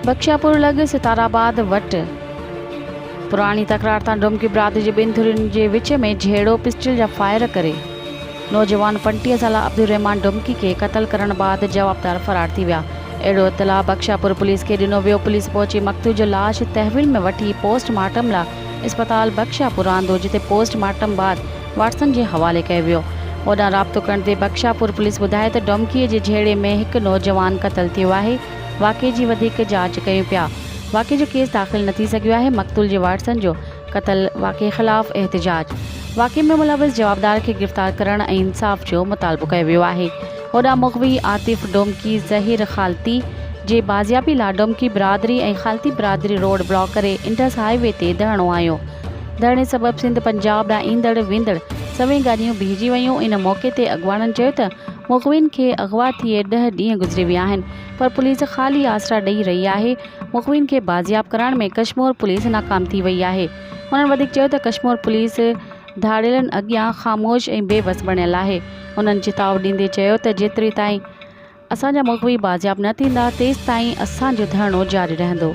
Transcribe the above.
बख्शियापुर लॻ सिताराबाद वटि पुरानी तकरार तां डुमकी बिरादरी जे ॿिनि धुरियुनि जे विच में झेड़ो पिस्टल जा फायर करे नौजवान 35 साला अब्दुल रहमान डुमकी के क़त्ल करण बाद जवाबदार फरार थी विया। अहिड़ो इतला बख्शियापुर पुलिस खे ॾिनो वियो। पुलिस पहुची मक़तूल जो लाश तहवील में वठी पोस्टमार्टम लाइ इस्पताल बख्शियापुर आंदो, जिते पोस्टमार्टम बाद वाटसन जे हवाले कयो वियो। ओॾां राब्तो कंदे बख्शियापुर पुलिस ॿुधाए त डुमकीअ जे झेड़े में हिकु नौजवान क़त्ल थियो आहे। वाक़े जी वधीक जांच कयूं पिया। वाक़े जो केस दाख़िल न थी सघियो आहे। मक़तूल जे वाटसन जो क़त्ल वाक़े ख़िलाफ़ एहतिजाज। वाक़े में मुलविस जवाबदार खे गिरफ़्तार करण ऐं इंसाफ़ जो मुतालबो कयो वियो आहे। होॾां मुग़वी आतिफ़ डुमकी ज़हीर ख़ालती जे बाज़ियाबी लाइ डुमकी बिरादरी ऐं ख़ालती बिरादरी रोड ब्लॉक करे इंडस हाईवे ते धरणो आयो। धरणे सबबि सिंध पंजाब ॾांहुं ईंदड़ वेंदड़ सभई गाॾियूं बीहजी वयूं। इन मौक़े ते अॻवाननि चयो त मुग़विन खे अगवा थिए 10 ॾींहं गुज़री विया आहिनि, पर पुलिस ख़ाली आसरा ॾेई रही आहे। मुग़विन खे बाज़ियाब करण में कश्मीर पुलिस नाकाम थी वई आहे। हुननि वधीक चयो त कश्मीर पुलिस धाड़ियलनि अॻियां ख़ामोश ऐं बेबस बणियल आहे। हुननि चिताव ॾींदे चयो त जेतिरी ताईं असांजा मुग़वी बाज़ियाब न थींदा तेसि ताईं असांजो धरणो जारी रहंदो।